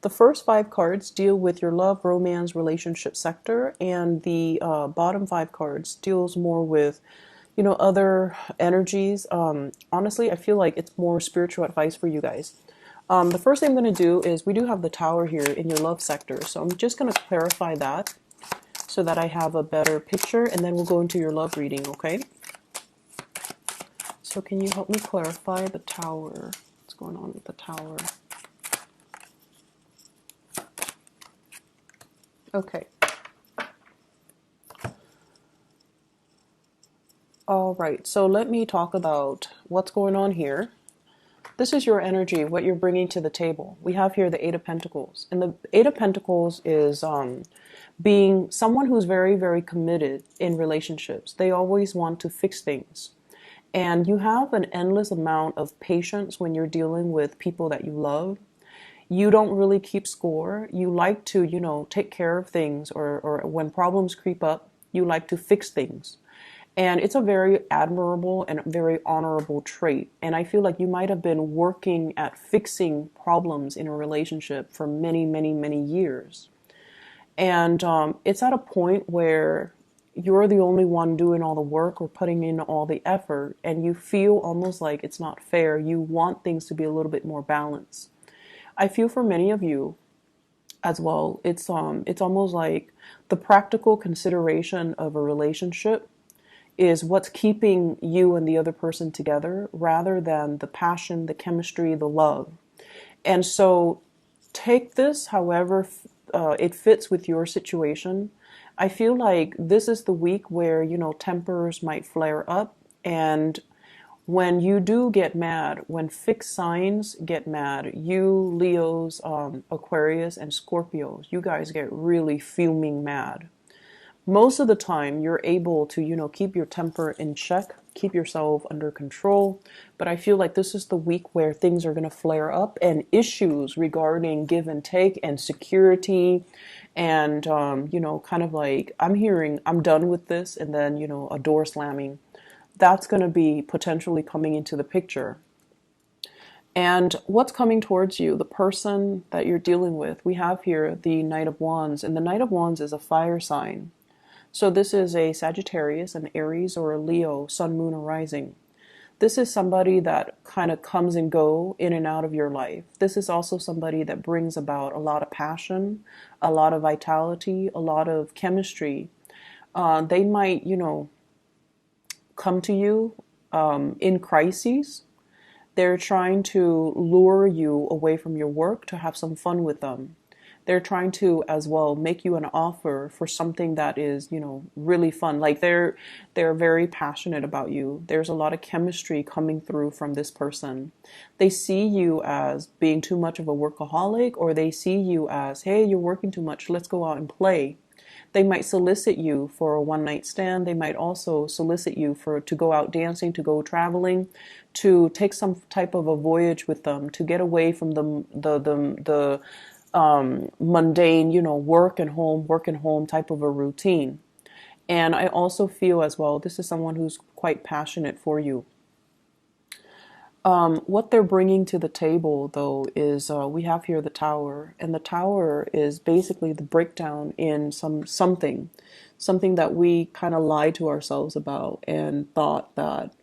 The first five cards deal with your love, romance, relationship sector, and the bottom five cards deals more with, other energies. Honestly, I feel like it's more spiritual advice for you guys. The first thing I'm going to do is we do have the tower here in your love sector. So I'm just going to clarify that so that I have a better picture, and then we'll go into your love reading, okay? So can you help me clarify the tower? What's going on with the tower? Okay. All right, so let me talk about what's going on here. This is your energy, what you're bringing to the table. We have here the Eight of Pentacles. And the Eight of Pentacles is being someone who's very, very committed in relationships. They always want to fix things. And you have an endless amount of patience when you're dealing with people that you love. You don't really keep score. You like to, take care of things, or when problems creep up, you like to fix things. And it's a very admirable and very honorable trait. And I feel like you might have been working at fixing problems in a relationship for many, many, many years. And it's at a point where you're the only one doing all the work or putting in all the effort, and you feel almost like it's not fair. You want things to be a little bit more balanced. I feel for many of you as well, it's almost like the practical consideration of a relationship is what's keeping you and the other person together rather than the passion, the chemistry, the love. And so take this however it fits with your situation. I feel like this is the week where, tempers might flare up. And when you do get mad, when fixed signs get mad, you Leos, Aquarius, and Scorpios, you guys get really fuming mad. Most of the time you're able to, keep your temper in check, keep yourself under control. But I feel like this is the week where things are going to flare up, and issues regarding give and take and security and, kind of like I'm hearing I'm done with this, and then, a door slamming. That's going to be potentially coming into the picture. And what's coming towards you, the person that you're dealing with, we have here the Knight of Wands, and the Knight of Wands is a fire sign. So this is a Sagittarius, an Aries, or a Leo, Sun, Moon, or Rising. This is somebody that kind of comes and go in and out of your life. This is also somebody that brings about a lot of passion, a lot of vitality, a lot of chemistry. They might, come to you in crises. They're trying to lure you away from your work to have some fun with them. They're trying to as well make you an offer for something that is, really fun. Like they're very passionate about you. There's a lot of chemistry coming through from this person. They see you as being too much of a workaholic, or they see you as, hey, you're working too much, let's go out and play. They might solicit you for a one-night stand. They might also solicit you to go out dancing, to go traveling, to take some type of a voyage with them, to get away from the mundane, work and home type of a routine. And I also feel as well, this is someone who's quite passionate for you. What they're bringing to the table, though, is we have here the Tower, and the Tower is basically the breakdown in something that we kind of lied to ourselves about and thought that,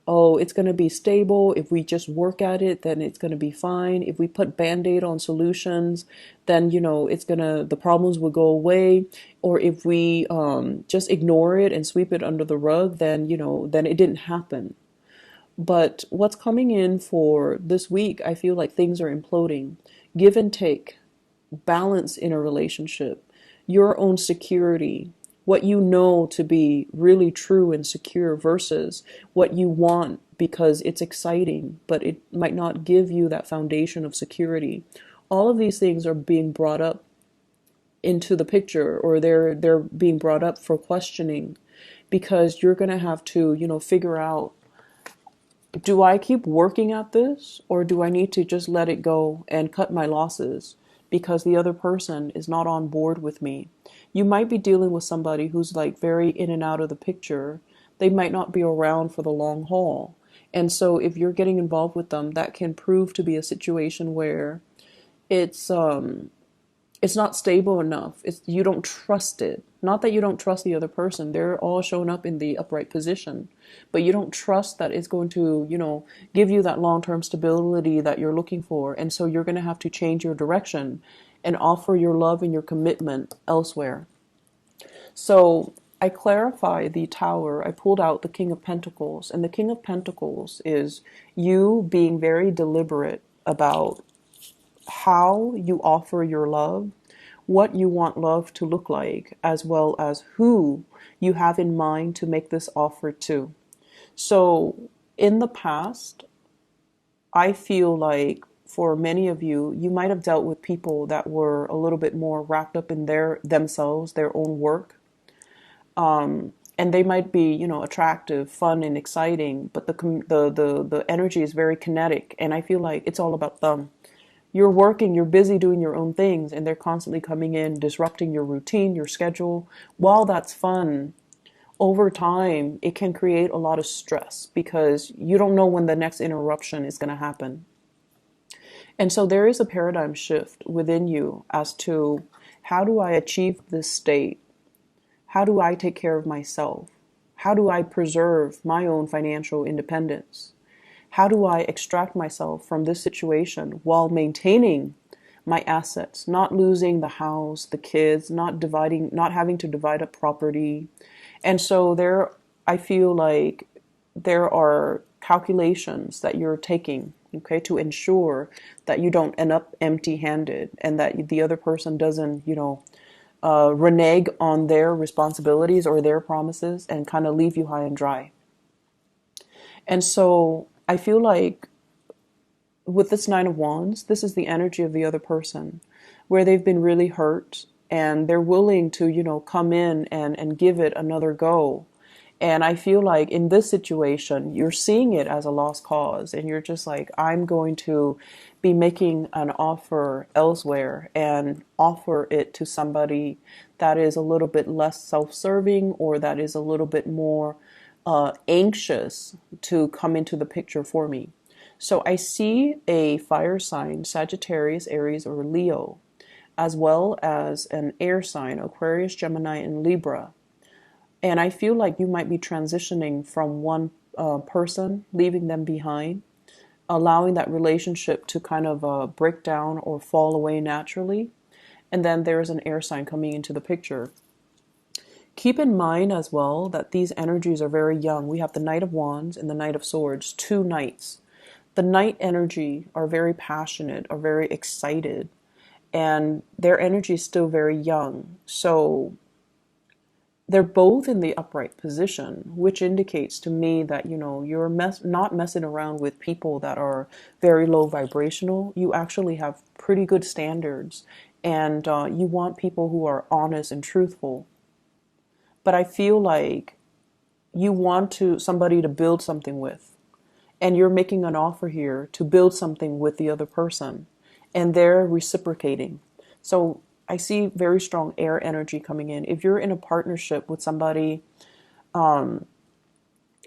oh, it's going to be stable. If we just work at it, then it's going to be fine. If we put Band-Aid on solutions, then, the problems will go away. Or if we just ignore it and sweep it under the rug, then, then it didn't happen. But what's coming in for this week, I feel like things are imploding. Give and take, balance in a relationship, your own security, what you know to be really true and secure versus what you want because it's exciting, but it might not give you that foundation of security. All of these things are being brought up into the picture, or they're being brought up for questioning, because you're going to have to, figure out, do I keep working at this, or do I need to just let it go and cut my losses because the other person is not on board with me? You might be dealing with somebody who's like very in and out of the picture. They might not be around for the long haul. And so if you're getting involved with them, that can prove to be a situation where it's it's not stable enough. It's you don't trust it. Not that you don't trust the other person. They're all shown up in the upright position, but you don't trust that it's going to, give you that long-term stability that you're looking for. And so you're going to have to change your direction and offer your love and your commitment elsewhere. So I clarify the Tower. I pulled out the King of Pentacles, and the King of Pentacles is you being very deliberate about how you offer your love, what you want love to look like, as well as who you have in mind to make this offer to. So in the past, I feel like for many of you, you might have dealt with people that were a little bit more wrapped up in themselves, their own work. And they might be, attractive, fun, and exciting, but the energy is very kinetic, and I feel like it's all about them. You're working, you're busy doing your own things, and they're constantly coming in, disrupting your routine, your schedule. While that's fun, over time, it can create a lot of stress because you don't know when the next interruption is going to happen. And so there is a paradigm shift within you as to how do I achieve this state? How do I take care of myself? How do I preserve my own financial independence? How do I extract myself from this situation while maintaining my assets, not losing the house, the kids, not having to divide up property? And so I feel like there are calculations that you're taking, okay, to ensure that you don't end up empty-handed and that the other person doesn't, renege on their responsibilities or their promises and kind of leave you high and dry. And so I feel like with this Nine of Wands, this is the energy of the other person where they've been really hurt and they're willing to, come in and give it another go. And I feel like in this situation, you're seeing it as a lost cause and you're just like, I'm going to be making an offer elsewhere and offer it to somebody that is a little bit less self-serving or that is a little bit more anxious to come into the picture for me. So I see a fire sign, Sagittarius, Aries, or Leo, as well as an air sign, Aquarius, Gemini, and Libra. And I feel like you might be transitioning from one person, leaving them behind, allowing that relationship to kind of break down or fall away naturally. And then there's an air sign coming into the picture. Keep in mind as well that these energies are very young. We have the Knight of Wands and the Knight of Swords, two knights. The Knight energy are very passionate, are very excited, and their energy is still very young. So they're both in the upright position, which indicates to me that, you're not messing around with people that are very low vibrational. You actually have pretty good standards, and you want people who are honest and truthful. But I feel like you want somebody to build something with, and you're making an offer here to build something with the other person, and they're reciprocating. So I see very strong air energy coming in. If you're in a partnership with somebody,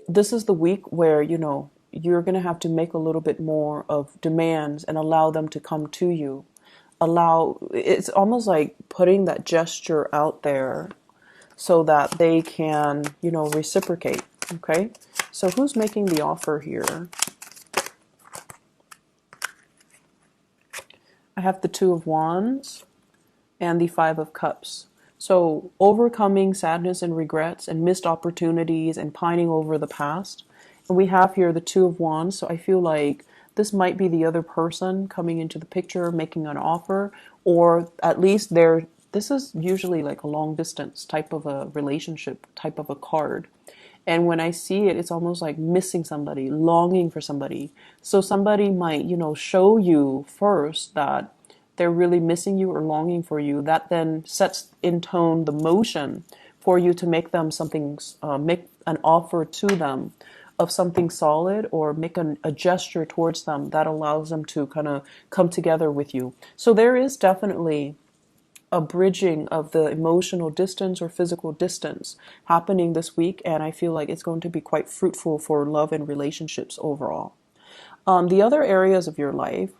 this is the week where, you're going to have to make a little bit more of demands and allow them to come to you. It's almost like putting that gesture out there so that they can, reciprocate. Okay. So who's making the offer here? I have the Two of Wands and the Five of Cups. So overcoming sadness and regrets and missed opportunities and pining over the past. And we have here the Two of Wands. So I feel like this might be the other person coming into the picture, making an offer, or at least this is usually like a long distance type of a relationship, type of a card. And when I see it, it's almost like missing somebody, longing for somebody. So somebody might, show you first that they're really missing you or longing for you. That then sets in tone the motion for you to make them make an offer to them of something solid, or make a gesture towards them that allows them to kind of come together with you. So there is definitely a bridging of the emotional distance or physical distance happening this week, and I feel like it's going to be quite fruitful for love and relationships overall. The other areas of your life,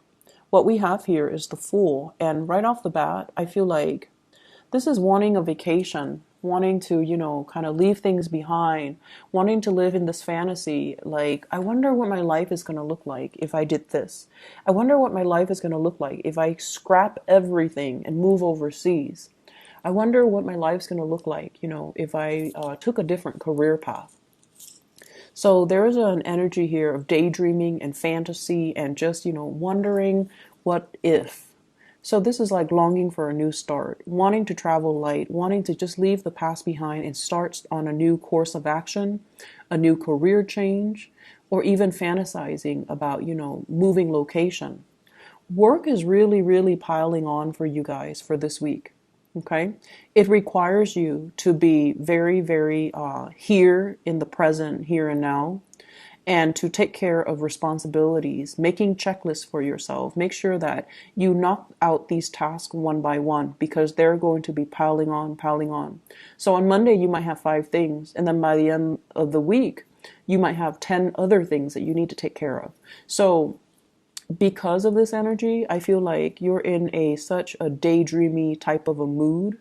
What we have here is the Fool, and right off the bat, I feel like this is wanting a vacation, wanting to, kind of leave things behind, wanting to live in this fantasy. Like, I wonder what my life is going to look like if I did this. I wonder what my life is going to look like if I scrap everything and move overseas. I wonder what my life's going to look like, if I took a different career path. So there is an energy here of daydreaming and fantasy and just, wondering what if. So this is like longing for a new start, wanting to travel light, wanting to just leave the past behind and start on a new course of action, a new career change, or even fantasizing about, moving location. Work is really, really piling on for you guys for this week. Okay. It requires you to be very, very here in the present, here and now, and to take care of responsibilities, making checklists for yourself. Make sure that you knock out these tasks one by one because they're going to be piling on, piling on. So on Monday, you might have 5 things, and then by the end of the week, you might have 10 other things that you need to take care of. So because of this energy, I feel like you're in such a daydreamy type of a mood.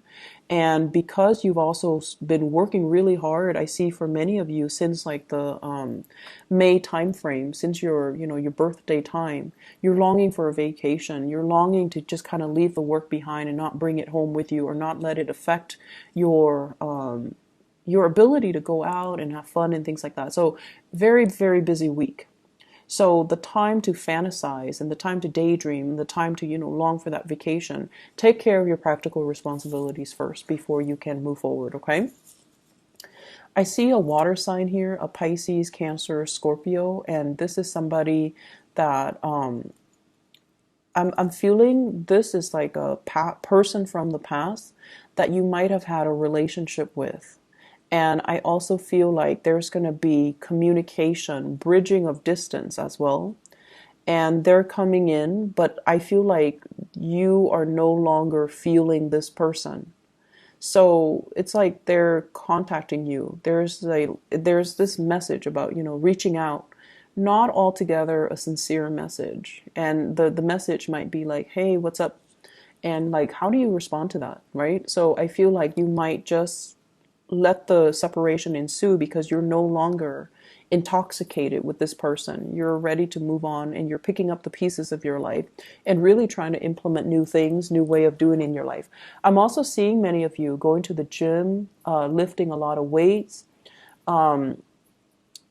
And because you've also been working really hard, I see for many of you since like the May time frame, since your birthday time, you're longing for a vacation. You're longing to just kind of leave the work behind and not bring it home with you, or not let it affect your ability to go out and have fun and things like that. So very, very busy week. So the time to fantasize and the time to daydream, the time to, long for that vacation, take care of your practical responsibilities first before you can move forward, okay? I see a water sign here, a Pisces, Cancer, Scorpio, and this is somebody that I'm feeling this is like a person from the past that you might have had a relationship with. And I also feel like there's going to be communication, bridging of distance as well. And they're coming in, but I feel like you are no longer feeling this person. So it's like they're contacting you. There's this message about, reaching out, not altogether a sincere message. And the message might be like, hey, what's up? And like, how do you respond to that? Right? So I feel like you might just let the separation ensue because you're no longer intoxicated with this person. You're ready to move on and you're picking up the pieces of your life and really trying to implement new things, new way of doing in your life. I'm also seeing many of you going to the gym, lifting a lot of weights. I'm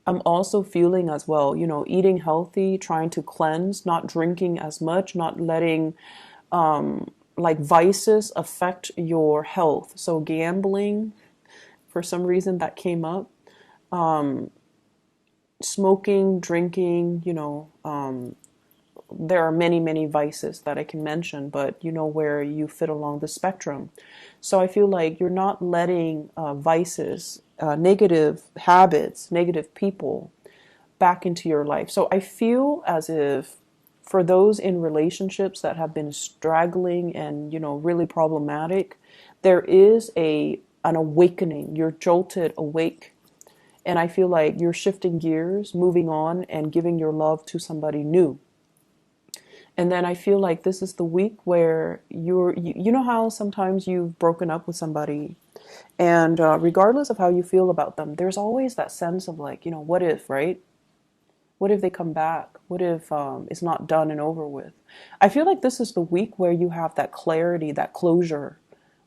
also feeling as well, eating healthy, trying to cleanse, not drinking as much, not letting like vices affect your health. So gambling, for some reason that came up. Smoking, drinking, there are many, many vices that I can mention, but where you fit along the spectrum. So I feel like you're not letting vices, negative habits, negative people back into your life. So I feel as if for those in relationships that have been straggling and, really problematic, there is an awakening. You're jolted awake. And I feel like you're shifting gears, moving on, and giving your love to somebody new. And then I feel like this is the week where you know how sometimes you've broken up with somebody, and regardless of how you feel about them, there's always that sense of like, what if, right? What if they come back? What if it's not done and over with? I feel like this is the week where you have that clarity, that closure.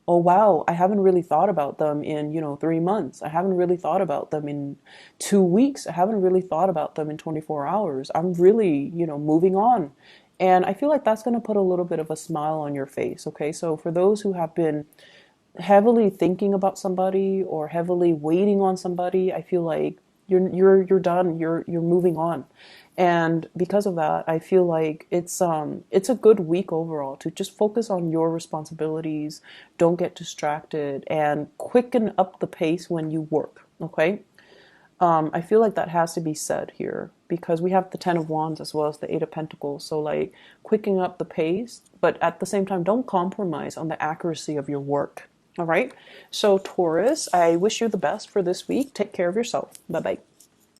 Oh, wow, I haven't really thought about them in, 3 months. I haven't really thought about them in 2 weeks. I haven't really thought about them in 24 hours. I'm really, moving on. And I feel like that's going to put a little bit of a smile on your face. Okay. So for those who have been heavily thinking about somebody or heavily waiting on somebody, I feel like you're done. You're moving on. And because of that, I feel like it's a good week overall to just focus on your responsibilities, don't get distracted, and quicken up the pace when you work, okay? I feel like that has to be said here because we have the Ten of Wands as well as the Eight of Pentacles. So like quickening up the pace, but at the same time, don't compromise on the accuracy of your work, all right? So Taurus, I wish you the best for this week. Take care of yourself. Bye-bye.